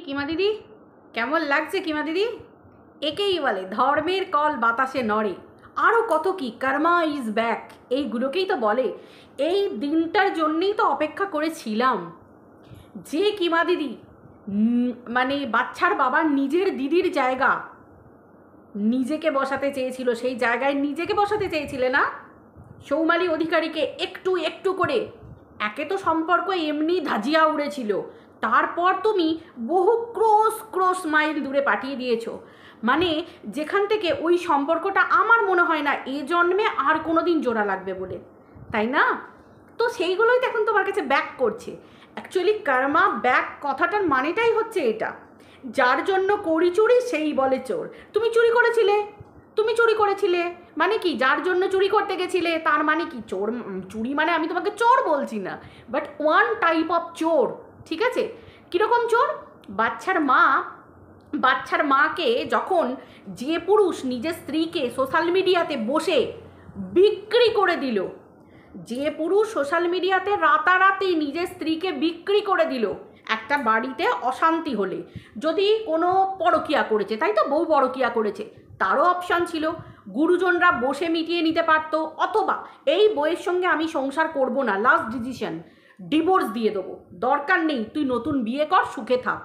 কিমা দিদি কেমন লাগছে? কিমা দিদি একেই বলে ধর্মের কল বাতাসে নড়ে, আরও কত কি কর্মা ইজ ব্যাক, এইগুলোকেই তো বলে। এই দিনটার জন্যেই তো অপেক্ষা করেছিলাম যে কিমা দিদি মানে বাচ্চার বাবার নিজের দিদির জায়গা নিজেকে বসাতে চেয়েছিল, সেই জায়গায় নিজেকে বসাতে চেয়েছিলে না সৌমালি অধিকারীকে একটু একটু করে। একে তো সম্পর্ক এমনি ধাজিয়া উড়েছিল, তারপর তুমি বহু ক্রোশ মাইল দূরে পাঠিয়ে দিয়েছো, মানে যেখান থেকে ওই সম্পর্কটা আমার মনে হয় না এ জন্মে আর কোনো দিন জোড়া লাগবে বলে, তাই না? তো সেইগুলোই তো এখন তোমার কাছে ব্যাক করছে। অ্যাকচুয়ালি কর্মা ব্যাক কথাটার মানেটাই হচ্ছে এটা, যার জন্য করি চুরি সেই বলে চোর। তুমি চুরি করেছিলে মানে কি? যার জন্য চুরি করতে গেছিলে তার মানে কি? চোর চুরি মানে আমি তোমাকে চোর বলছি না, বাট ওয়ান টাইপ অফ চোর, ঠিক আছে? কীরকম চোর? বাচ্চার মাকে যখন যে পুরুষ নিজের স্ত্রীকে সোশ্যাল মিডিয়াতে বসে বিক্রি করে দিল, যে পুরুষ সোশ্যাল মিডিয়াতে রাতারাতি নিজের স্ত্রীকে বিক্রি করে দিল, একটা বাড়িতে অশান্তি হলে যদি কোনো পরকীয়া করেছে, তাই তো বউ পরকীয়া করেছে, তারও অপশান ছিল, গুরুজনরা বসে মিটিয়ে নিতে পারতো, অথবা এই বইয়ের সঙ্গে আমি সংসার করব না, লাস্ট ডিসিশন ডিভোর্স দিয়ে দেবো, দরকার নেই, তুই নতুন বিয়ে কর, সুখে থাক।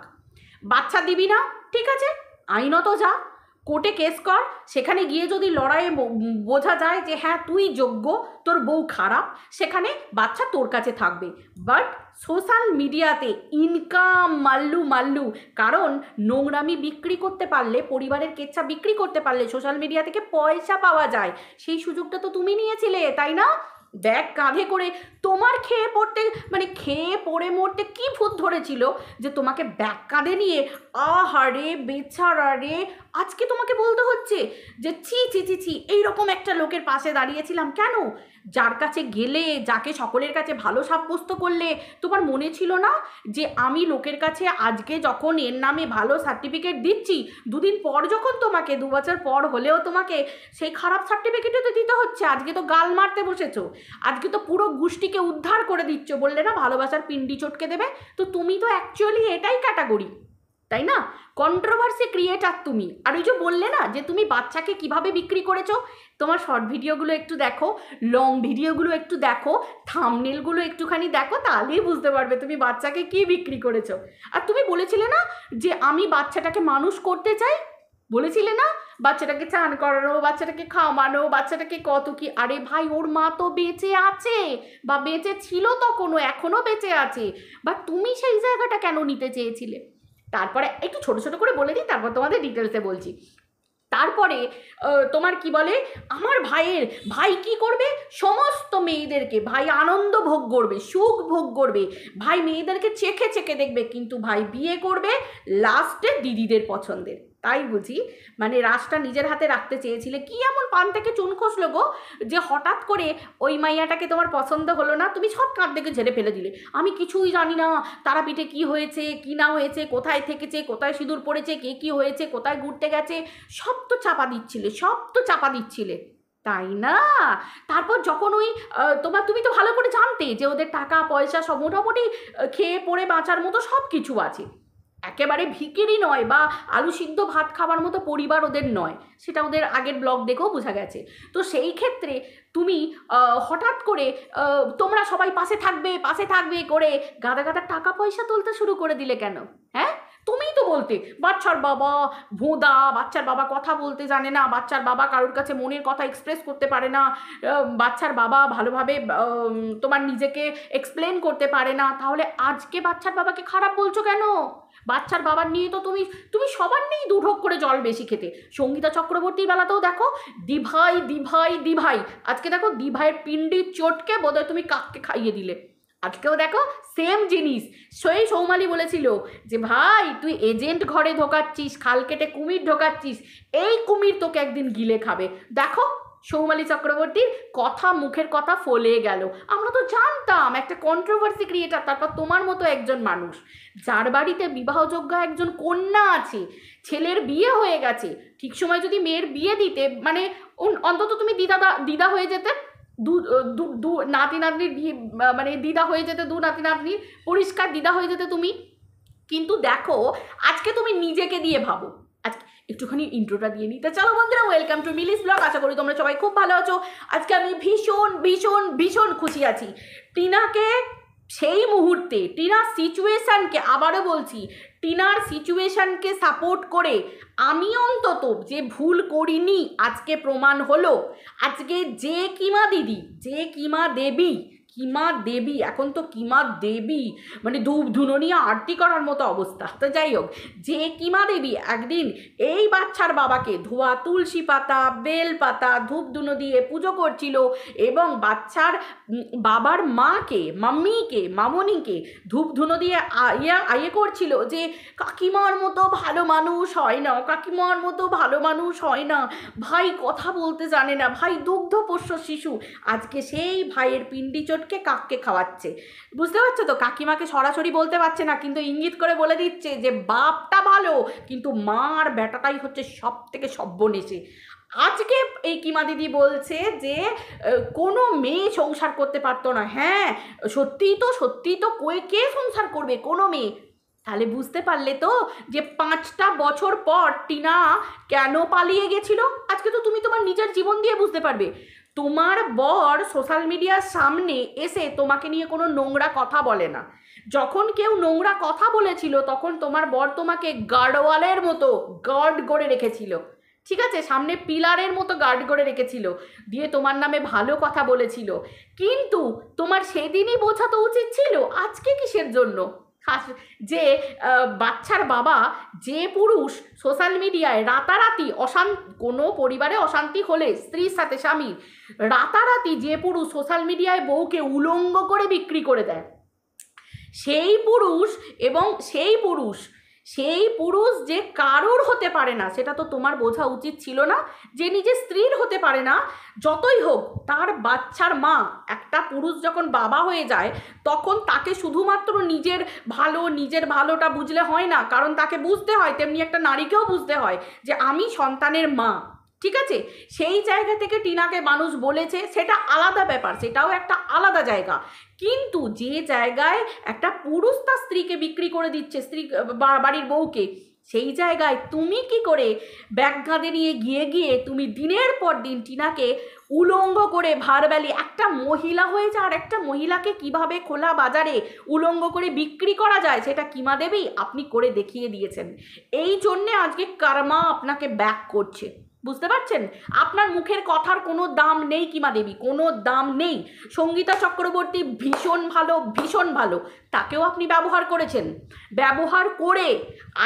বাচ্চা দিবি না, ঠিক আছে, আইনত যা, কোর্টে কেস কর, সেখানে গিয়ে যদি লড়াইয়ে বোঝা যায় যে হ্যাঁ তুই যোগ্য, তোর বউ খারাপ, সেখানে বাচ্চা তোর কাছে থাকবে। বাট সোশ্যাল মিডিয়াতে ইনকাম মাল্লু, কারণ নোংরামি বিক্রি করতে পারলে, পরিবারের কেচ্ছা বিক্রি করতে পারলে সোশ্যাল মিডিয়া থেকে পয়সা পাওয়া যায়, সেই সুযোগটা তো তুমি নিয়েছিলে, তাই না? ব্যাগ কাঁধে করে তোমার খেয়ে পড়ে মরতে কি ভূত ধরেছিল যে তোমাকে ব্যাগ কাঁধে নিয়ে আহারে বেচারা রে আজকে তোমাকে বলতে হচ্ছে যে ছি এইরকম একটা লোকের পাশে দাঁড়িয়েছিলাম কেন? যার কাছে গেলে, যাকে সকলের কাছে ভালো সাব্যস্ত করলে, তোমার মনে ছিল না যে আমি লোকের কাছে আজকে যখন এর নামে ভালো সার্টিফিকেট দিচ্ছি, দুদিন পর যখন তোমাকে, 2 বছর পর হলেও তোমাকে সেই খারাপ সার্টিফিকেটও তো দিতে হচ্ছে। আজকে তো গাল মারতে বসেছো, আজকে তো পুরো গোষ্ঠীকে উদ্ধার করে দিচ্ছ, বললে না ভালোবাসার পিন্ডি চটকে দেবে, তো তুমি তো অ্যাকচুয়ালি এটাই ক্যাটাগরি, তাই না? কন্ট্রোভার্সি ক্রিয়েটার তুমি। আর ওই যে বললে না যে তুমি বাচ্চাকে কিভাবে বিক্রি করেছো, তোমার শর্ট ভিডিওগুলো একটু দেখো, লং ভিডিওগুলো একটু দেখো, থাম্বনেলগুলো একটুখানি দেখো, তাহলেই বুঝতে পারবে তুমি বাচ্চাকে কি বিক্রি করেছো। আর তুমি বলেছিলে না যে আমি বাচ্চাটাকে মানুষ করতে চাই, বলেছিলে না বাচ্চাটাকে চান করানো, বাচ্চাটাকে খাওয়ানো, বাচ্চাটাকে কত কি। আরে ভাই, ওর মা তো বেঁচে আছে, বা বেঁচে ছিল তখনও, এখনও বেঁচে আছে, বা তুমি সেই জায়গাটা কেন নিতে চেয়েছিলে? তারপরে একটু ছোট ছোট করে বলে দিই, তারপর তোমাদের ডিটেলসে বলছি। তারপরে তোমার কি বলে, আমার ভাই কি করবে? সমস্ত মেয়েদেরকে ভাই আনন্দ ভোগ করবে, সুখ ভোগ করবে, ভাই মেয়েদেরকে চেখে দেখবে, কিন্তু ভাই বিয়ে করবে লাস্টে দিদিদের পছন্দের। তাই বুঝি মানে রাজটা নিজের হাতে রাখতে চেয়েছিলে। কি এমন পান থেকে চুন খসলো গো যে হঠাৎ করে ওই মাইয়াটাকে তোমার পছন্দ হলো না, তুমি সব কাঁধ থেকে ঝেড়ে ফেলে দিলে? আমি কিছুই জানি না, তারাপীঠে কি হয়েছে কি না হয়েছে, কোথায় থেকেছে, কোথায় সিঁদুর পড়েছে, কে কি হয়েছে, কোথায় ঘুরতে গেছে, সব তো চাপা দিচ্ছিলে, তাই না? তারপর যখন ওই তুমি তো ভালো করে জানতে যে ওদের টাকা পয়সা সব মোটামুটি খেয়ে পড়ে বাঁচার মতো সব কিছু আছে, একেবারে ভিখিরি নয়, বা আলু সিদ্ধ ভাত খাবার মতো পরিবার ওদের নয়, সেটা ওদের আগের ব্লগ দেখেও বোঝা গেছে। তো সেই ক্ষেত্রে তুমি হঠাৎ করে তোমরা সবাই পাশে থাকবে করে গাদা টাকা পয়সা তুলতে শুরু করে দিলে কেন? হ্যাঁ, তুমিই তো বলতে বাচ্চার বাবা ভোঁদা, বাচ্চার বাবা কথা বলতে জানে না, বাচ্চার বাবা কারোর কাছে মনের কথা এক্সপ্রেস করতে পারে না, বাচ্চার বাবা ভালোভাবে তোমার নিজেকে এক্সপ্লেন করতে পারে না, তাহলে আজকে বাচ্চার বাবাকে খারাপ বলছো কেন? বাচ্চার বাবার নিয়ে তো তুমি সবার নিয়েই দুঢোক করে জল বেশি খেতে। সঙ্গীতা চক্রবর্তীর বেলাতেও দেখো দিভাই, আজকে দেখো দিভাইয়ের পিন্ডির চটকে বোধহয় তুমি কাককে খাইয়ে দিলে। আজকেও দেখো সেম জিনিস। সেই সৌমালি বলেছিল যে ভাই তুই এজেন্ট ঘরে ঢোকাচ্ছিস, খাল কেটে কুমির ঢোকাচ্ছিস, এই কুমির তোকে একদিন গিলে খাবে। দেখো সৌমালি চক্রবর্তীর কথা, মুখের কথা ফলে গেল। আমরা তো জানতাম একটা কন্ট্রোভার্সি ক্রিয়েটার, তারপর তোমার মতো একজন মানুষ যার বাড়িতে বিবাহযোগ্য একজন কন্যা আছে, ছেলের বিয়ে হয়ে গেছে, ঠিক সময় যদি মেয়ের বিয়ে দিতে, মানে অন্তত তুমি দিদা হয়ে যেতে, দু নাতি নাতনির বিয়ে, মানে দিদা হয়ে যেতে, 2 নাতি নাতনির পরিষ্কার দিদা হয়ে যেতে তুমি। কিন্তু দেখো আজকে তুমি নিজেকে দিয়ে ভাবো। আজকে একটুখানি ইন্ট্রোটা দিয়ে নিতে চলো বন্ধুরা। Welcome to Millie's blog. আশা করি তোমরা সবাই খুব ভালো আছো। আজকে আমি ভীষণ ভীষণ ভীষণ খুশি আছি। টিনাকে সেই মুহূর্তে, টিনার সিচুয়েশানকে, আবারও বলছি, টিনার সিচুয়েশানকে সাপোর্ট করে আমি অন্তত যে ভুল করিনি আজকে প্রমাণ হলো। আজকে যে কিমা দিদি, যে কিমা দেবী, কিমা দেবী, এখন তো কিমা দেবী মানে ধূপ ধুনো নিয়ে আরতি করার মতো অবস্থা। তো যাই হোক, যে কিমা দেবী একদিন এই বাচ্চার বাবাকে ধোয়া তুলসী পাতা, বেল পাতা, ধূপ ধুনো দিয়ে পুজো করছিল এবং বাচ্চার বাবার মাকে, মাম্মিকে, মামনিকে ধূপ ধুনো দিয়ে ইয়ে করছিল যে কাকিমার মতো ভালো মানুষ হয় না, কাকিমার মতো ভালো মানুষ হয় না, ভাই কথা বলতে জানে না, ভাই দুগ্ধপোষ্য শিশু। আজকে সেই ভাইয়ের পিন্ডি চটকে কাককে খাওয়াচ্ছে। বুঝতে পারছো তো? কাকিমাকে সরাসরি বলতে পারছে না, কিন্তু ইঙ্গিত করে বলে দিচ্ছে যে বাপটা ভালো কিন্তু মার বেটাটাই হচ্ছে সব থেকে সব্যনেশে। আজকে এই কিমা দিদি বলছে যে কোনো মেয়ে সংসার করতে পারতো না। হ্যাঁ সত্যিই তো কে সংসার করবে? কোনো মেয়ে। তাহলে বুঝতে পারলে তো যে 5টা বছর পর টিনা কেন পালিয়ে গেছিল। আজকে তো তুমি তোমার নিজের জীবন দিয়ে বুঝতে পারবে। তোমার বর সোশ্যাল মিডিয়ার সামনে এসে তোমাকে নিয়ে কোনো নোংরা কথা বলে না। যখন কেউ নোংরা কথা বলেছিল তখন তোমার বর তোমাকে গার্ডওয়ালের মতো গার্ড করে রেখেছিল। ঠিক আছে, সামনে পিলারের মতো গার্ড করে রেখেছিল, দিয়ে তোমার নামে ভালো কথা বলেছিল। কিন্তু তোমার সেদিনই বোঝাতো উচিত ছিল। আজকে কিসের জন্য? যে বাচ্চার বাবা, যে পুরুষ সোশ্যাল মিডিয়ায় রাতারাতি কোনো পরিবারে অশান্তি হলে স্ত্রীর সাথে স্বামীর, রাতারাতি যে পুরুষ সোশ্যাল মিডিয়ায় বউকে উলঙ্গ করে বিক্রি করে দেয়, সেই পুরুষ, এবং সেই পুরুষ যে কারোর হতে পারে না, সেটা তো তোমার বোঝা উচিত ছিল না? যে নিজের স্ত্রীর হতে পারে না, যতই হোক তার বাচ্চার মা। একটা পুরুষ যখন বাবা হয়ে যায় তখন তাকে শুধুমাত্র নিজের ভালোটা বুঝলে হয় না, কারণ তাকে বুঝতে হয় তেমনি একটা নারীকেও বুঝতে হয় যে আমি সন্তানের মা। ঠিক আছে, সেই জায়গা থেকে টিনাকে মানুষ বলেছে, সেটা আলাদা ব্যাপার, সেটাও একটা আলাদা জায়গা। কিন্তু যে জায়গায় একটা পুরুষ তার স্ত্রীকে বিক্রি করে দিচ্ছে, বাড়ির বউকে, সেই জায়গায় তুমি কি করে ব্যাগ কাঁধে নিয়ে গিয়ে তুমি দিনের পর দিন টিনাকে উলঙ্গ করে ভারবেলি, একটা মহিলা হয়েছে আর একটা মহিলাকে কিভাবে খোলা বাজারে উলঙ্গ করে বিক্রি করা যায় সেটা কিমা দেবী আপনি করে দেখিয়ে দিয়েছেন। এই জন্যে আজকে কর্মা আপনাকে ব্যাক করছে। বুঝতে পারছেন? আপনার মুখের কথার কোনো দাম নেই কিমা দেবী, কোনো দাম নেই। সঙ্গীতা চক্রবর্তী ভীষণ ভালো, তাকেও আপনি ব্যবহার করেছেন। ব্যবহার করে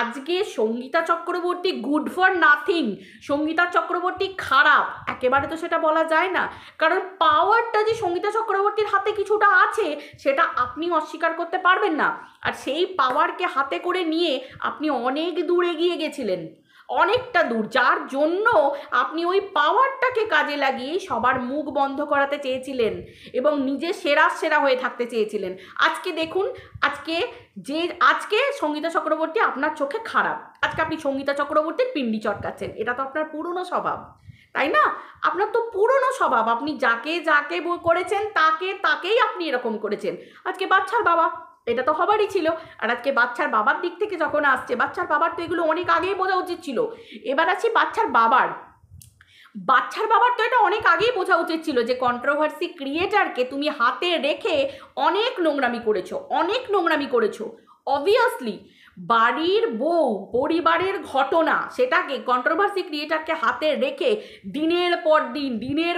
আজকে Sangita Chakraborty good for nothing, Sangita Chakraborty খারাপ একেবারে তো সেটা বলা যায় না, কারণ পাওয়ারটা যে সঙ্গীতা চক্রবর্তীর হাতে কিছুটা আছে সেটা আপনি অস্বীকার করতে পারবেন না। আর সেই পাওয়ারকে হাতে করে নিয়ে আপনি অনেক দূর এগিয়ে গেছিলেন, অনেকটা দূর, যার জন্য আপনি ওই পাওয়ারটাকে কাজে লাগিয়ে সবার মুখ বন্ধ করাতে চেয়েছিলেন এবং নিজে সেরা হয়ে থাকতে চেয়েছিলেন। আজকে দেখুন, আজকে সঙ্গীতা চক্রবর্তী আপনার চোখে খারাপ, আজকে আপনি সঙ্গীতা চক্রবর্তীর পিন্ডি চটকাচ্ছেন। এটা তো আপনার পুরনো স্বভাব, তাই না? আপনার তো পুরনো স্বভাব, আপনি যাকে করেছেন তাকেই আপনি এরকম করেছেন। আজকে বাচ্চার বাবা, এটা তো হবারই ছিল। আর আজকে বাচ্চার বাবার দিক থেকে যখন আসছে, বাচ্চার বাবার তো এগুলো অনেক আগেই বোঝা উচিত ছিল। এবার আছি বাচ্চার বাবার তো এটা অনেক আগেই বোঝা উচিত ছিল যে কন্ট্রোভার্সি ক্রিয়েটারকে তুমি হাতে রেখে অনেক নোংরামি করেছো। অবভিয়াসলি বাড়ির বউ, পরিবারের ঘটনা, সেটাকে কন্ট্রোভার্সি ক্রিয়েটারকে হাতে রেখে দিনের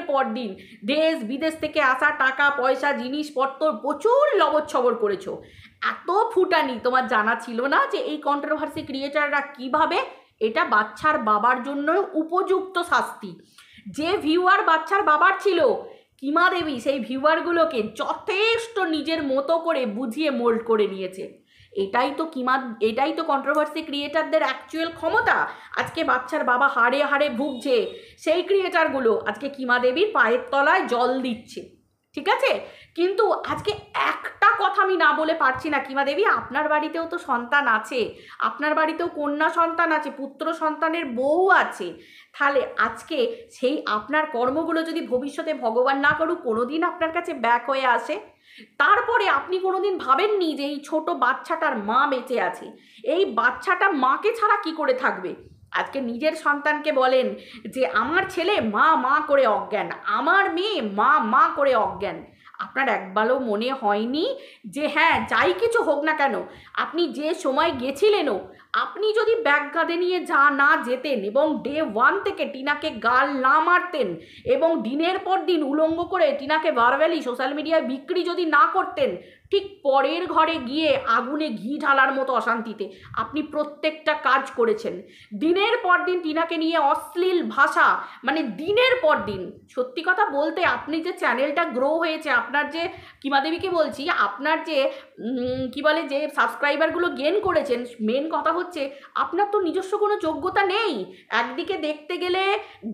পর দিন দেশ বিদেশ থেকে আসা টাকা পয়সা জিনিসপত্র প্রচুর লবৎ করেছো। এত ফুটানি তোমার জানা ছিল না যে এই কন্ট্রোভার্সি ক্রিয়েটাররা কিভাবে, এটা বাচ্চার বাবার জন্য উপযুক্ত শাস্তি। যে ভিউয়ার বাচ্চার বাবার ছিল, কিমা দেবী সেই ভিউয়ারগুলোকে যথেষ্ট নিজের মতো করে বুঝিয়ে মোল্ড করে নিয়েছে। এটাই তো কন্ট্রোভার্সি ক্রিয়েটারদের অ্যাকচুয়াল ক্ষমতা। আজকে বাচ্চার বাবা হাড়ে ভুগছে, সেই ক্রিয়েটারগুলো আজকে কিমা দেবীর পায়ের তলায় জল দিচ্ছে। ঠিক আছে, কিন্তু আজকে একটা কথা আমি না বলে পারছি না, কিমা দেবী আপনার বাড়িতেও তো সন্তান আছে, আপনার বাড়িতেও কন্যা সন্তান আছে, পুত্র সন্তানের বউ আছে। তাহলে আজকে সেই আপনার কর্মগুলো যদি ভবিষ্যতে ভগবান না করুক কোনোদিন আপনার কাছে ব্যাক হয়ে আসে, তারপরে আপনি কোনোদিন ভাবেননি যে এই ছোট বাচ্চাটার মা বেঁচে আছে, এই বাচ্চাটা মাকে ছাড়া কি করে থাকবে। আজকে নিজের সন্তানকে বলেন যে আমার ছেলে মা মা করে অজ্ঞান, আমার মেয়ে মা মা করে অজ্ঞান। আপনার একবারও মনে হয়নি যে হ্যাঁ যাই কিছু হোক না কেন, আপনি যে সময় গেছিলেনও, আপনি যদি ব্যাগ কাঁধে নিয়ে না যেতেন এবং ডে 1 থেকে টিনাকে গাল না মারতেন এবং দিনের পর দিন উলঙ্গ করে টিনাকে ভার্বালি সোশ্যাল মিডিয়ায় বিক্রি যদি না করতেন, ঠিক পরের ঘরে গিয়ে আগুনে ঘি ঢালার মতো অশান্তিতে আপনি প্রত্যেকটা কাজ করেছেন। দিনের পর দিন টিনাকে নিয়ে অশ্লীল ভাষা, মানে দিনের পর দিন। সত্যি কথা বলতে আপনি যে চ্যানেলটা গ্রো হয়েছে, আপনার যে কিমাদেবীকে বলছি, আপনার যে কি বলে যে সাবস্ক্রাইবারগুলো গেন করেছেন, মেন কথা হচ্ছে আপনার তো নিজস্ব কোনো যোগ্যতা নেই। একদিকে দেখতে গেলে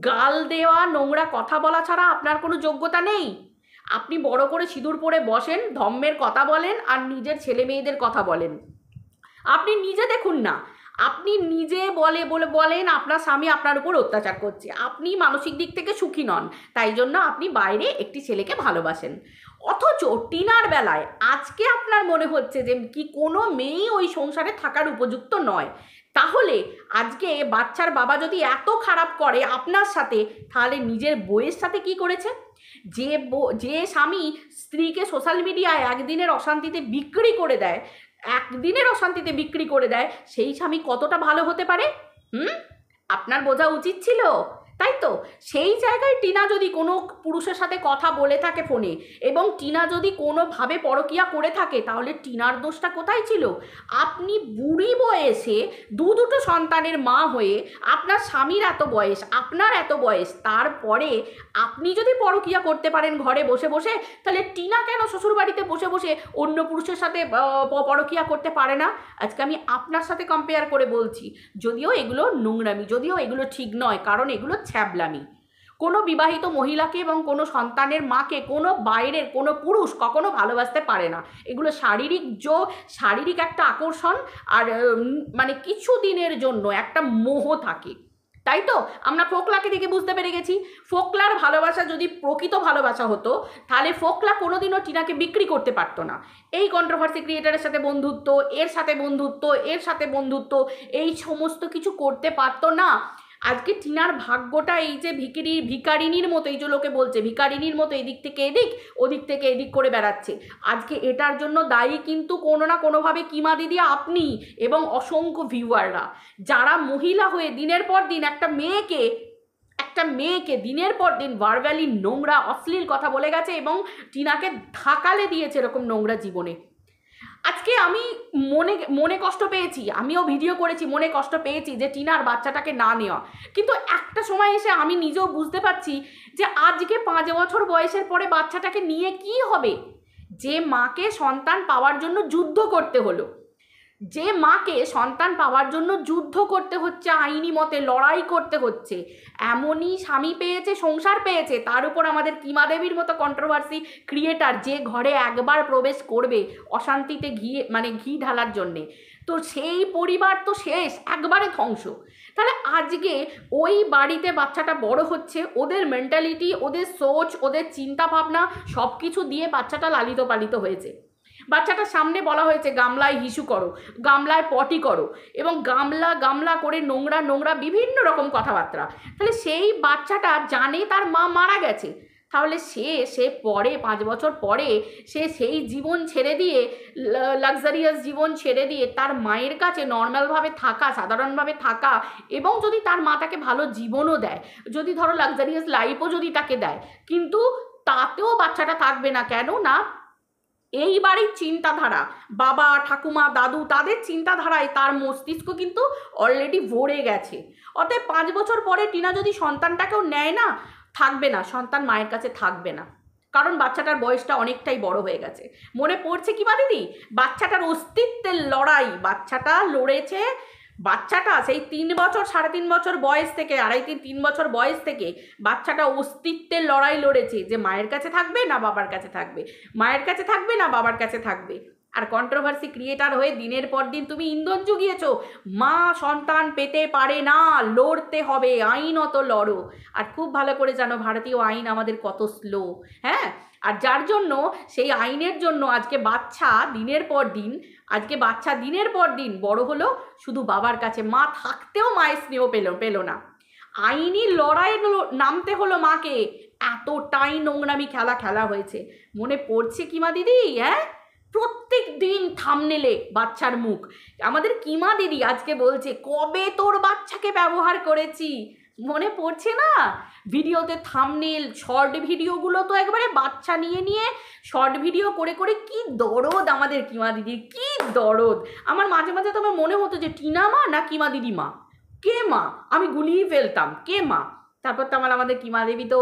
গাল দেওয়া, নোংরা কথা বলা ছাড়া আপনার কোনো যোগ্যতা নেই। আপনি বড় করে সিঁদুর পরে বসেন, ধর্মের কথা বলেন আর নিজের ছেলে মেয়েদের কথা বলেন। আপনি নিজে দেখুন না, আপনি নিজে বলেন আপনার স্বামী আপনার উপর অত্যাচার করছে, আপনি মানসিক দিক থেকে সুখী নন, তাই জন্য আপনি বাইরে একটি ছেলেকে ভালোবাসেন। অথচ টিনার বেলায় আজকে আপনার মনে হচ্ছে যে কি কোনো মেয়েই ওই সংসারে থাকার উপযুক্ত নয়। তাহলে আজকে বাচ্চার বাবা যদি এত খারাপ করে আপনার সাথে, তাহলে নিজের বউয়ের সাথে কি করেছে? যে স্বামী স্ত্রীকে সোশ্যাল মিডিয়ায় একদিনের অশান্তিতে বিক্রি করে দেয়, সেই স্বামী কতটা ভালো হতে পারে? আপনার বোঝা উচিত ছিল, তাই তো? সেই জায়গায় টিনা যদি কোনো পুরুষের সাথে কথা বলে থাকে ফোনে এবং টিনা যদি কোনোভাবে পরকীয়া করে থাকে, তাহলে টিনার দোষটা কোথায় ছিল? আপনি বুড়ি বয়সে দুটো সন্তানের মা হয়ে, আপনার স্বামীর এত বয়স, আপনার এত বয়স, তারপরে আপনি যদি পরকীয়া করতে পারেন ঘরে বসে বসে, তাহলে টিনা কেন শ্বশুরবাড়িতে বসে বসে অন্য পুরুষের সাথে পরকীয়া করতে পারে না? আজকে আমি আপনার সাথে কম্পেয়ার করে বলছি, যদিও এগুলো নোংরামি, যদিও এগুলো ঠিক নয়, কারণ এগুলো ছ্যাবলামি। কোনো বিবাহিত মহিলাকে এবং কোনো সন্তানের মাকে কোনো বাইরের কোনো পুরুষ কখনো ভালোবাসতে পারে না। এগুলো শারীরিক একটা আকর্ষণ আর মানে কিছু দিনের জন্য একটা মোহ থাকে, তাই তো? আমরা ফোকলাকে দেখে বুঝতে পেরে গেছি, ফোকলার ভালোবাসা যদি প্রকৃত ভালোবাসা হতো, তাহলে ফোকলা কোনোদিনও টিনাকে বিক্রি করতে পারতো না। এই কন্ট্রোভার্সি ক্রিয়েটারের সাথে বন্ধুত্ব, এর সাথে বন্ধুত্ব, এই সমস্ত কিছু করতে পারতো না। আজকে টিনার ভাগ্যটা এই যে ভিকারিনীর মতো, এই যে লোকে বলছে ভিকারিনীর মতো এদিক থেকে এদিক ওদিক থেকে এদিক করে বেড়াচ্ছে, আজকে এটার জন্য দায়ী কিন্তু কোনো না কোনোভাবে কিমা দিদি আপনি এবং অসংখ্য ভিউয়াররা, যারা মহিলা হয়ে দিনের পর দিন একটা মেয়েকে দিনের পর দিন ভার্বালি নোংরা অশ্লীল কথা বলে গেছে এবং টিনাকে ধাকালে দিয়েছে এরকম নোংরা জীবনে। আজকে আমি মনে কষ্ট পেয়েছি, আমিও ভিডিও করেছি, মনে কষ্ট পেয়েছি যে টিনার বাচ্চাটাকে না নেওয়া, কিন্তু একটা সময় এসে আমি নিজেও বুঝতে পারছি যে আজকে 5 বছর বয়সের পরে বাচ্চাটাকে নিয়ে কি হবে? যে মাকে সন্তান পাওয়ার জন্য যুদ্ধ করতে হলো, যে মাকে সন্তান পাওয়ার জন্য যুদ্ধ করতে হচ্ছে, আইনি মতে লড়াই করতে হচ্ছে, এমনই স্বামী পেয়েছে, সংসার পেয়েছে, তার উপর আমাদের কিমা দেবীর মতো কন্ট্রোভার্সি ক্রিয়েটার, যে ঘরে একবার প্রবেশ করবে অশান্তিতে ঘি ঢালার জন্যে, তো সেই পরিবার তো শেষ, একবারে ধ্বংস। তাহলে আজকে ওই বাড়িতে বাচ্চাটা বড় হচ্ছে, ওদের মেন্টালিটি, ওদের সোচ, ওদের চিন্তা ভাবনা সব কিছু দিয়ে বাচ্চাটা লালিত পালিত হয়েছে। বাচ্চাটার সামনে বলা হয়েছে গামলায় হিসু করো, গামলায় পটি করো, এবং গামলা করে নোংরা বিভিন্ন রকম কথাবার্তা। তাহলে সেই বাচ্চাটা জানে তার মা মারা গেছে, তাহলে সে পরে 5 বছর পরে সেই জীবন ছেড়ে দিয়ে, লাক্সারিয়াস জীবন ছেড়ে দিয়ে তার মায়ের কাছে নর্মালভাবে থাকা, সাধারণভাবে থাকা, এবং যদি তার মা তাকে ভালো জীবনও দেয়, যদি ধরো লাক্সারিয়াস লাইফও যদি তাকে দেয়, কিন্তু তাতেও বাচ্চাটা থাকবে না। কেন না? এই বাড়ির চিন্তাধারা, বাবা ঠাকুমা দাদু, তাদের চিন্তাধারায় তার মস্তিষ্ক কিন্তু অলরেডি ভরে গেছে। অতএব 5 বছর পরে টিনা যদি সন্তানটাকেও নেয় না, থাকবে না, সন্তান মায়ের কাছে থাকবে না, কারণ বাচ্চাটার বয়সটা অনেকটাই বড় হয়ে গেছে। মনে পড়ছে কি দিদি, বাচ্চাটার অস্তিত্বের লড়াই বাচ্চাটা লড়েছে। বাচ্চাটা সেই 3 বছর 3.5 বছর বয়স থেকে 3 বছর বয়স থেকে বাচ্চাটা অস্তিত্বের লড়াই লড়েছে যে মায়ের কাছে থাকবে না বাবার কাছে থাকবে, মায়ের কাছে থাকবে না বাবার কাছে থাকবে। আর কন্ট্রোভার্সি ক্রিয়েটার হয়ে দিনের পর দিন তুমি ইন্ধন জুগিয়েছ, মা সন্তান পেতে পারে না, লড়তে হবে, আইনত লড়ো। আর খুব ভালো করে জানো ভারতীয় আইন আমাদের কত স্লো। হ্যাঁ, আর যার জন্য সেই আইনের জন্য আজকে বাচ্চা দিনের পর দিন বড় হলো শুধু বাবার কাছে, মা থাকতেও মায়ের স্নেহ পেল না। আইনি লড়াইয়ে নামতে হলো মাকে, এতটাই নোংরামি খেলা হয়েছে। মনে পড়ছে কিমা দিদি? হ্যাঁ, প্রত্যেক দিন থামনেলে বাচ্চার মুখ। আমাদের কিমা দিদি আজকে বলছে কবে তোর বাচ্চাকে ব্যবহার করেছি, মনে পড়ছে না? ভিডিওতে থামনেল, শর্ট ভিডিওগুলো তো একবারে বাচ্চা নিয়ে শর্ট ভিডিও করে কি দরদ আমাদের কিমা দিদির, কি দরদ। আমার মাঝে মাঝে তো আমার মনে হতো যে টিনা মা না কিমা দিদি মা, কে মা, আমি গুলিয়ে ফেলতাম কে মা। তারপর তো আমাদের কিমা দেবী তো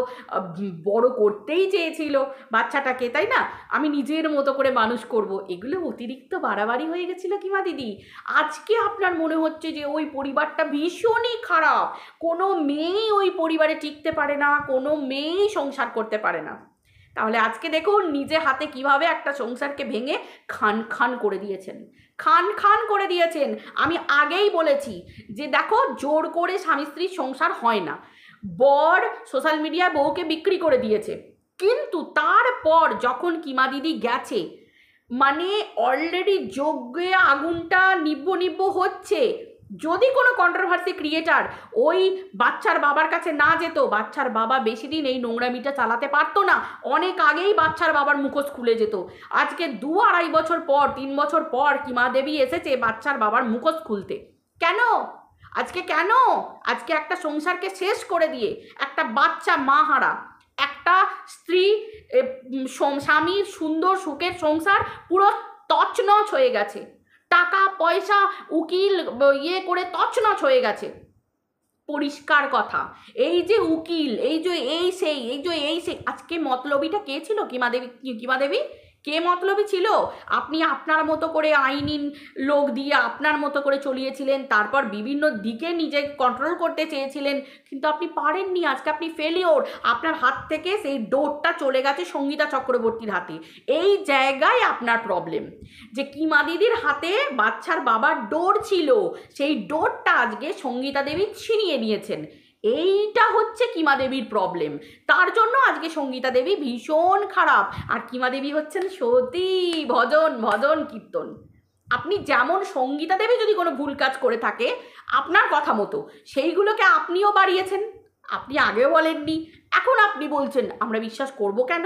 বড় করতেই চেয়েছিল বাচ্চাটাকে, তাই না? আমি নিজের মতো করে মানুষ করব, এগুলো অতিরিক্ত বাড়াবাড়ি হয়ে গেছিল কিমা দিদি। আজকে আপনার মনে হচ্ছে যে ওই পরিবারটা ভীষণই খারাপ, কোনো মেয়েই ওই পরিবারে টিকতে পারে না, কোনো মেয়েই সংসার করতে পারে না। তাহলে আজকে দেখুন নিজে হাতে কিভাবে একটা সংসারকে ভেঙে খান করে দিয়েছেন। আমি আগেই বলেছি যে দেখো, জোর করে স্বামী স্ত্রীর সংসার হয় না। বর সোশ্যাল মিডিয়ায় বউকে বিক্রি করে দিয়েছে, কিন্তু তারপর যখন কিমা দিদি গেছে, মানে অলরেডি যজ্ঞে আগুনটা নিব্ব হচ্ছে। যদি কোনো কন্ট্রোভার্সি ক্রিয়েটার ওই বাচ্চার বাবার কাছে না যেত, বাচ্চার বাবা বেশি দিন এই নোংরামিটা চালাতে পারতো না, অনেক আগেই বাচ্চার বাবার মুখোশ খুলে যেত। আজকে 2-2.5 বছর পর, 3 বছর পর কিমা দেবী এসেছে বাচ্চার বাবার মুখোশ খুলতে। কেন আজকে একটা সংসারকে শেষ করে দিয়ে একটা বাচ্চা মা হারা, একটা স্ত্রী স্বামীর সুন্দর সুখের সংসার পুরো তছনছ হয়ে গেছে, টাকা পয়সা উকিল করে তছনছ হয়ে গেছে। পরিষ্কার কথা, এই যে উকিল, এই সেই আজকে মতলবিটা কে ছিল? কিমা দেবী কে মতলবী ছিল? আপনি আপনার মতো করে আইনি লোক দিয়ে আপনার মতো করে চলিয়েছিলেন, তারপর বিভিন্ন দিকে নিজে কন্ট্রোল করতে চেয়েছিলেন, কিন্তু আপনি পারেননি। আজকে আপনি ফেলিওর। আপনার হাত থেকে সেই ডোরটা চলে গেছে সঙ্গীতা চক্রবর্তীর হাতে। এই জায়গায় আপনার প্রবলেম, যে কিমা দিদির হাতে বাচ্চার বাবার ডোর ছিল, সেই ডোরটা আজকে সঙ্গীতা দেবী ছিনিয়ে নিয়েছেন। এইটা হচ্ছে কিমা দেবীর প্রবলেম। তার জন্য আজকে সঙ্গীতা দেবী ভীষণ খারাপ, আর কিমা দেবী হচ্ছেন সতী। ভজন কীর্তন। আপনি যেমন সঙ্গীতা দেবী যদি কোনো ভুল কাজ করে থাকে আপনার কথা মতো, সেইগুলোকে আপনিও বাড়িয়েছেন। আপনি আগেও বলেননি, এখন আপনি বলছেন, আমরা বিশ্বাস করব কেন?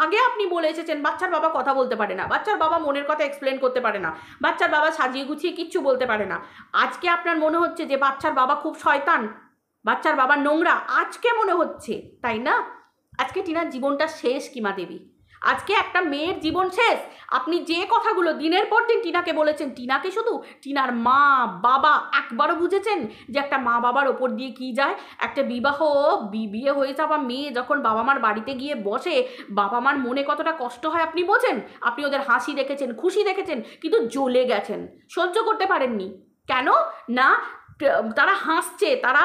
আগে আপনি বলে এসেছেন বাচ্চার বাবা কথা বলতে পারে না, বাচ্চার বাবা মনের কথা এক্সপ্লেন করতে পারে না, বাচ্চার বাবা সাজিয়ে গুছিয়ে কিচ্ছু বলতে পারে না। আজকে আপনার মনে হচ্ছে যে বাচ্চার বাবা খুব শয়তান, বাচ্চার বাবা নোংরা, আজকে মনে হচ্ছে, তাই না? আজকে টিনার জীবনটা শেষ কিমা দেবী, আজকে একটা মেয়ের জীবন শেষ। আপনি যে কথাগুলো দিনের পর দিন টিনাকে বলেছেন, টিনাকে শুধু টিনার মা বাবা একবারও বুঝেছেন যে একটা মা বাবার ওপর দিয়ে কি যায়? একটা বিয়ে হয়ে যাওয়া মেয়ে যখন বাবা মার বাড়িতে গিয়ে বসে, বাবা মার মনে কতটা কষ্ট হয় আপনি বোঝেন? আপনি ওদের হাসি দেখেছেন, খুশি দেখেছেন, কিন্তু জ্বলে গেছেন, সহ্য করতে পারেননি। কেন না? তারা হাসছে, তারা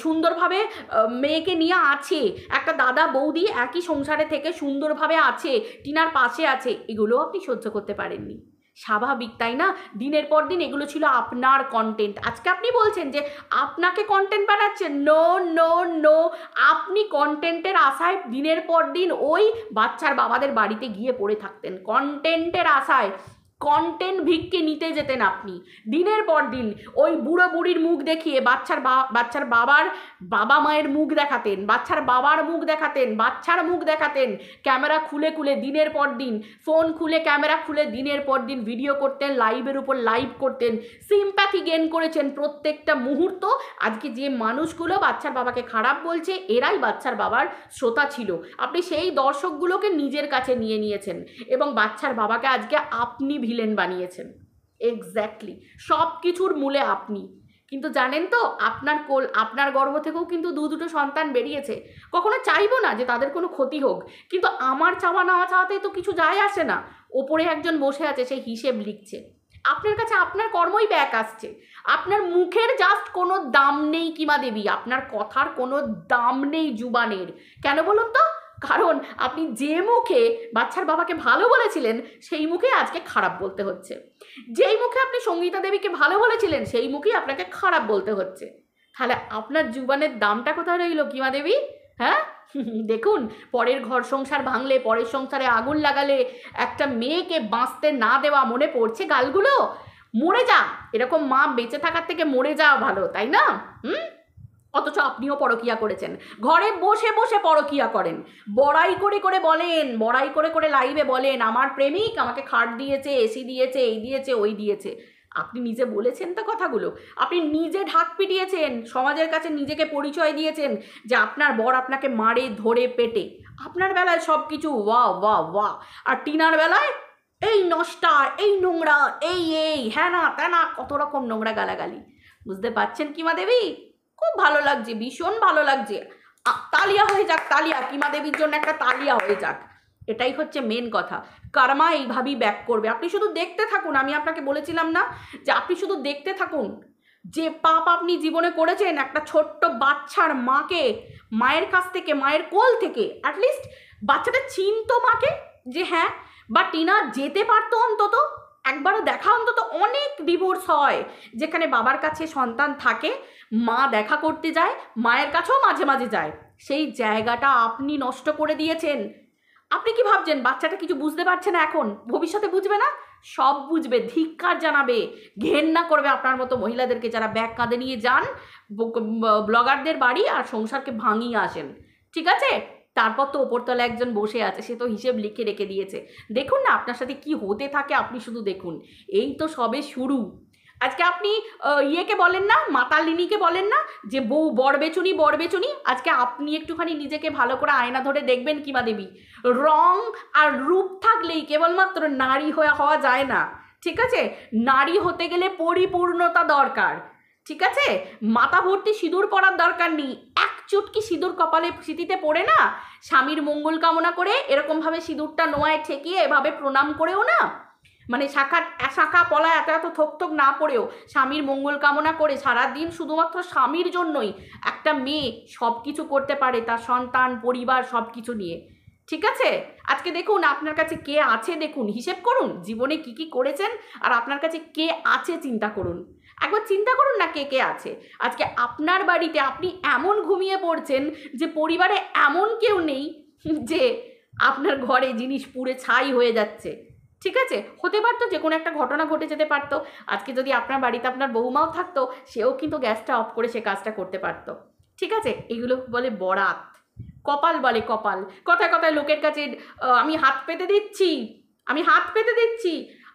সুন্দরভাবে মেয়েকে নিয়ে আছে, একটা দাদা বৌদি একই সংসারে থেকে সুন্দরভাবে আছে, টিনার পাশে আছে, এগুলো আপনি সহ্য করতে পারেননি। স্বাভাবিক, তাই না? দিনের পর দিন এগুলো ছিল আপনার কন্টেন্ট। আজকে আপনি বলছেন যে আপনাকে কন্টেন্ট বানাচ্ছেন। নো, আপনি কন্টেন্টের আশায় দিনের পর দিন ওই বাচ্চার বাবাদের বাড়িতে গিয়ে পড়ে থাকতেন, কন্টেন্টের আশায়। কন্টেন্ট ভিক্ষে নিতে যেতেন আপনি দিনের পর দিন, ওই বুড়ো বুড়ির মুখ দেখিয়ে বাচ্চার বাবার বাবা মায়ের মুখ দেখাতেন, বাচ্চার বাবার মুখ দেখাতেন, বাচ্চার মুখ দেখাতেন, ক্যামেরা খুলে দিনের পর দিন, ফোন খুলে ক্যামেরা খুলে দিনের পর দিন ভিডিও করতেন, লাইভের উপর লাইভ করতেন, সিম্প্যাথি গেইন করেছেন প্রত্যেকটা মুহূর্ত। আজকে যে মানুষগুলো বাচ্চার বাবাকে খারাপ বলছে, এরাই বাচ্চার বাবার শ্রোতা ছিল। আপনি সেই দর্শকগুলোকে নিজের কাছে নিয়ে নিয়েছেন এবং বাচ্চার বাবাকে আজকে আপনি ভিলেন বানিয়েছেন। এক্স্যাক্টলি, সব কিছুর মূলে আপনি। কিন্তু জানেন তো, আপনার গর্ভ থেকেও কিন্তু দুটো সন্তান বেরিয়েছে। কখনো চাইবো না যে তাদের কোনো ক্ষতি হোক, কিন্তু আমার চাওয়া না চাওয়াতে তো কিছু যায় আসে না। ওপরে একজন বসে আছে, সেই হিসেব লিখছে। আপনার কাছে আপনার কর্মই ব্যাক আসছে। আপনার মুখের জাস্ট কোনো দাম নেই কিমা দেবী, আপনার কথার কোনো দাম নেই জুবানের। কেন বলুন তো? কারণ আপনি যে মুখে বাচ্চার বাবাকে ভালো বলেছিলেন, সেই মুখে আজকে খারাপ বলতে হচ্ছে। যেই মুখে আপনি সঙ্গীতা দেবীকে ভালো বলেছিলেন, সেই মুখেই আপনাকে খারাপ বলতে হচ্ছে। তাহলে আপনার জুবানের দামটা কোথায় রইল কিমা দেবী? হ্যাঁ দেখুন, পরের ঘর সংসার ভাঙলে, পরের সংসারে আগুন লাগালে, একটা মেয়েকে বাঁচতে না দেওয়া, মনে পড়ছে গালগুলো? মরে যা, এরকম মা বেঁচে থাকার থেকে মরে যাওয়া ভালো, তাই না? অথচ আপনিও পরকিয়া করেছেন, ঘরে বসে বসে পরকিয়া করেন, বড়াই করে করে বলেন, বড়াই করে করে লাইভে বলেন আমার প্রেমিক আমাকে খাট দিয়েছে, এসি দিয়েছে, এই দিয়েছে, ওই দিয়েছে। আপনি নিজে বলেছেন তো কথাগুলো, আপনি নিজে ঢাক পিটিয়েছেন, সমাজের কাছে নিজেকে পরিচয় দিয়েছেন যে আপনার বর আপনাকে মারে ধরে পেটে। আপনার বেলায় সব কিছু ওয়া ওয়া ওয়া, আর টিনার বেলায় এই নষ্টা, এই নোংরা, এই হ্যাঁ না ত্যানা, কত রকম নোংরা গালাগালি। বুঝতে পারছেন কিমা দেবী? খুব ভালো লাগছে, ভীষণ ভালো লাগছে। তালিয়া হয়ে যাক, তালিয়া, কিমা দেবীর জন্য একটা তালিয়া হয়ে যাক। এটাই হচ্ছে মেন কথা। কার্মা এইভাবেই ব্যাক করবে। আপনি শুধু দেখতে থাকুন। আমি আপনাকে বলেছিলাম না যে আপনি শুধু দেখতে থাকুন, যে পাপ আপনি জীবনে করেছেন, একটা ছোট্ট বাচ্চার মাকে, মায়ের কাছ থেকে, মায়ের কোল থেকে অ্যাটলিস্ট বাচ্চাটা চিনতো মাকে, যে হ্যাঁ, বা টিনা যেতে পারতো অন্তত একবারও দেখা। অন্তত অনেক ডিভোর্স হয় যেখানে বাবার কাছে সন্তান থাকে, মা দেখা করতে যায়, মায়ের কাছেও মাঝে মাঝে যায়, সেই জায়গাটা আপনি নষ্ট করে দিয়েছেন। আপনি কি ভাবছেন বাচ্চাটা কিছু বুঝতে পারছে না এখন? ভবিষ্যতে বুঝবে না? সব বুঝবে, ধিক্কার জানাবে, ঘেন্না করবে আপনার মতো মহিলাদেরকে যারা ব্যাগ কাঁধে নিয়ে যান ব্লগারদের বাড়ি আর সংসারকে ভাঙিয়ে আসেন। ঠিক আছে? তারপর তো ওপরতলা একজন বসে আছে, সে তো হিসেব লিখে রেখে দিয়েছে। দেখুন না আপনার সাথে কি হতে থাকে, আপনি শুধু দেখুন। এই তো সবে শুরু। আজকে আপনি ইয়েকে বলেন না, মাতালিনীকে বলেন না যে বউ বরবেচুনি বরবেচুনি। আজকে আপনি একটুখানি নিজেকে ভালো করে আয়না ধরে দেখবেন কিমা দেবী, রং আর রূপ থাকলেই কেবলমাত্র নারী হওয়া যায় না। ঠিক আছে? নারী হতে গেলে পরিপূর্ণতা দরকার। ঠিক আছে? মাথা ভর্তি সিঁদুর পরার দরকার নেই, এক চুটকি সিঁদুর কপালে স্মৃতিতে পড়ে না, স্বামীর মঙ্গল কামনা করে এরকমভাবে সিঁদুরটা নোয়ায় ঠেকিয়ে এভাবে প্রণাম করেও না, মানে শাখা পলা এত এত থোক থোক না পড়েও স্বামীর মঙ্গল কামনা করে সারাদিন শুধুমাত্র স্বামীর জন্যই একটা মেয়ে সব কিছু করতে পারে, তার সন্তান, পরিবার, সব কিছু নিয়ে। ঠিক আছে? আজকে দেখুন আপনার কাছে কে আছে, দেখুন, হিসেব করুন জীবনে কি কি করেছেন, আর আপনার কাছে কে আছে চিন্তা করুন। একবার চিন্তা করুন না কে কে আছে। আজকে আপনার বাড়িতে আপনি এমন ঘুমিয়ে পড়ছেন যে পরিবারে এমন কেউ নেই, যে আপনার ঘরে জিনিস পুড়ে ছাই হয়ে যাচ্ছে। ঠিক আছে? হতে পারতো, যে কোনো একটা ঘটনা ঘটে যেতে পারতো। আজকে যদি আপনার বাড়িতে আপনার বৌমাও থাকতো, সেও কিন্তু গ্যাসটা অফ করে সে কাজটা করতে পারতো। ঠিক আছে? এগুলো বলে বরাত, কপাল বলে কপাল। কথায় কথায় লোকের কাছে আমি হাত পেতে দিচ্ছি, আমি হাত পেতে দিচ্ছি,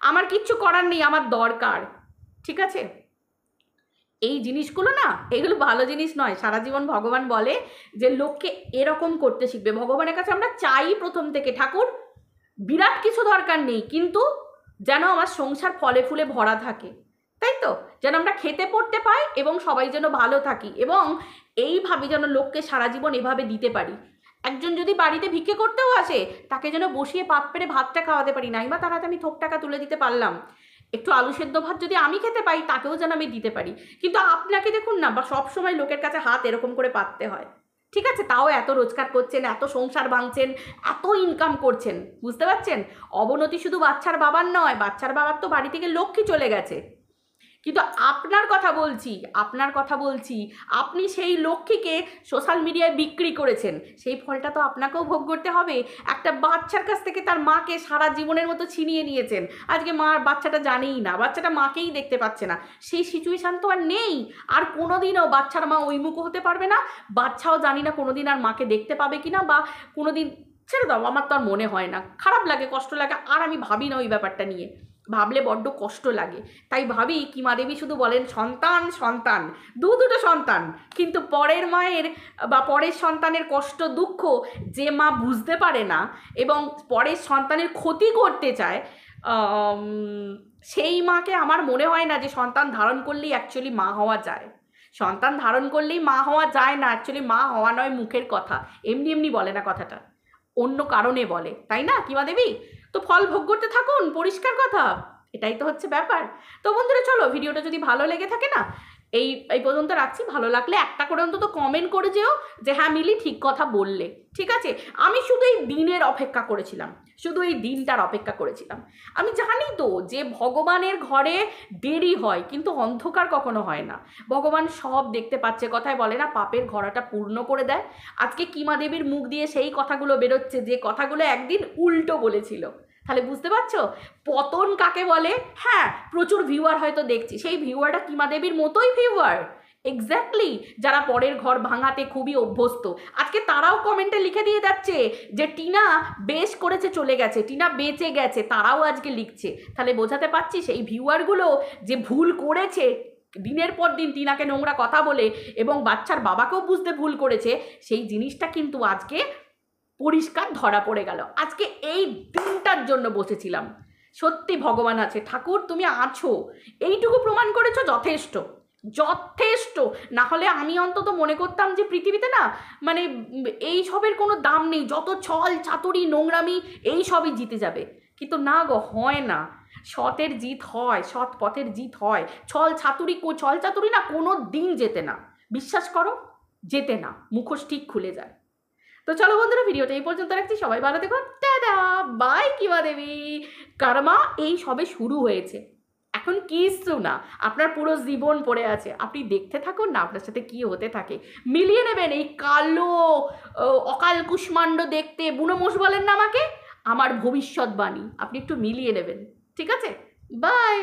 আমার কিচ্ছু করার নেই, আমার দরকার। ঠিক আছে? এই জিনিসগুলো না, এগুলো ভালো জিনিস নয়। সারা জীবন ভগবান বলে যে লোককে এরকম করতে শিখবে। ভগবানের কাছে আমরা চাই প্রথম থেকে, ঠাকুর বিরাট কিছু দরকার নেই, কিন্তু যেন আমার সংসার ফলে ফুলে ভরা থাকে, তাই তো? যেন আমরা খেতে পড়তে পাই এবং সবাই যেন ভালো থাকি, এবং এইভাবে যেন লোককে সারা জীবন এভাবে দিতে পারি। একজন যদি বাড়িতে ভিক্ষে করতেও আসে, তাকে যেন বসিয়ে পাত পেরে ভাতটা খাওয়াতে পারি, নাই বা তার হাতে আমি থোক টাকা তুলে দিতে পারলাম। একটু আলু সেদ্ধ ভাত যদি আমি খেতে পাই, তাকেও যেন আমি দিতে পারি। কিন্তু আপনাকে দেখুন না, বা সবসময় লোকের কাছে হাত এরকম করে পাততে হয়। ঠিক আছে? তাও এত রোজগার করছেন, এত সংসার ভাঙছেন, এত ইনকাম করছেন। বুঝতে পারছেন? অবনতি শুধু বাচ্চার বাবার নয়, বাচ্চার বাবার তো বাড়ি থেকে লক্ষ্মী চলে গেছে, কিন্তু আপনার কথা বলছি, আপনার কথা বলছি, আপনি সেই লক্ষ্মীকে সোশ্যাল মিডিয়ায় বিক্রি করেছেন, সেই ফলটা তো আপনাকেও ভোগ করতে হবে। একটা বাচ্চার কাছ থেকে তার মাকে সারা জীবনের মতো ছিনিয়ে নিয়েছেন। আজকে মা বাচ্চাটা জানেই না, বাচ্চাটা মাকেই দেখতে পাচ্ছে না, সেই সিচুয়েশান তো আর নেই। আর কোনোদিনও বাচ্চার মা ওই মুখও হতে পারবে না, বাচ্চাও জানি না কোনোদিন আর মাকে দেখতে পাবে কিনা, বা কোনোদিন, ছেড়ে দাও, আমার তো আর মনে হয় না, খারাপ লাগে, কষ্ট লাগে, আর আমি ভাবি না ওই ব্যাপারটা নিয়ে, ভাবলে বড্ড কষ্ট লাগে। তাই ভাবি কিমা দেবী শুধু বলেন সন্তান সন্তান, দুটো সন্তান, কিন্তু পরের মায়ের বা পরের সন্তানের কষ্ট দুঃখ যে মা বুঝতে পারে না এবং পরের সন্তানের ক্ষতি করতে চায়, সেই মাকে আমার মনে হয় না যে সন্তান ধারণ করলেই অ্যাকচুয়ালি মা হওয়া যায়। সন্তান ধারণ করলেই মা হওয়া যায় না, অ্যাকচুয়ালি মা হওয়া নয় মুখের কথা, এমনি এমনি বলে না কথাটা, অন্য কারণে বলে, তাই না কিমা দেবী? তো ফল ভোগ করতে থাকুন, পরিষ্কার কথা, এটাই তো হচ্ছে ব্যাপার। তো বন্ধুরা চলো, ভিডিওটা যদি ভালো লেগে থাকে না, এই এই পর্যন্ত রাখছি। ভালো লাগলে একটা করে অন্তত কমেন্ট করে যেও যে হ্যাঁ মিলি ঠিক কথা বললে, ঠিক আছে? আমি শুধু এই দিনের অপেক্ষা করেছিলাম, শুধু এই দিনটার অপেক্ষা করেছিলাম। আমি জানি তো যে ভগবানের ঘরে দেরি হয়, কিন্তু অন্ধকার কখনো হয় না। ভগবান সব দেখতে পাচ্ছে, কথায় বলে না পাপের ঘোড়াটা পূর্ণ করে দেয়। আজকে কিমা দেবীর মুখ দিয়ে সেই কথাগুলো বেরোচ্ছে যে কথাগুলো একদিন উল্টো বলেছিল। তাহলে বুঝতে পারছো পতন কাকে বলে? হ্যাঁ, প্রচুর ভিউয়ার হয়তো দেখছি, সেই ভিউয়ারটা কিমা দেবীর মতোই ভিউয়ার, এক্স্যাক্টলি, যারা পরের ঘর ভাঙাতে খুবই অভ্যস্ত। আজকে তারাও কমেন্টে লিখে দিয়ে যাচ্ছে যে টিনা বেশ করেছে চলে গেছে, টিনা বেঁচে গেছে, তারাও আজকে লিখছে। তাহলে বোঝাতে পারছি সেই ভিউয়ারগুলো যে ভুল করেছে দিনের পর দিন টিনাকে নোংরা কথা বলে, এবং বাচ্চার বাবাকেও বুঝতে ভুল করেছে, সেই জিনিসটা কিন্তু আজকে পরিষ্কার ধরা পড়ে গেল। আজকে এই দিনটার জন্য বসেছিলাম। সত্যি ভগবান আছে, ঠাকুর তুমি আছো, এইটুকু প্রমাণ করেছো, যথেষ্ট যথেষ্ট। না হলে আমি অন্তত মনে করতাম যে পৃথিবীতে না মানে এই সবের কোনো দাম নেই, যত ছল চাতুরি নোংরামি এই সবই জিতে যাবে। কিন্তু না গো, হয় না। সতের জিত হয়, সৎ পথের জিত হয়। ছল চাতুরি না কোনো দিন জেতে না, বিশ্বাস করো, জেতে না, মুখোশ ঠিক খুলে যায়। তো চলো বন্ধুরা, ভিডিওটা এই পর্যন্ত রাখছি। সবাই ভালো থেকো, টাটা, বাই কিমা দেবী। কর্মা এই সবে শুরু হয়েছে, এখন কিচ্ছু না, আপনার পুরো জীবন পড়ে আছে। আপনি দেখতে থাকুন না আপনার সাথে কি হতে থাকে, মিলিয়ে নেবেন। এই কালো অকাল কুষ্মাণ্ড দেখতে বুনো মোষ বলেন না আমাকে, আমার ভবিষ্যৎবাণী আপনি একটু মিলিয়ে নেবেন, ঠিক আছে? বাই।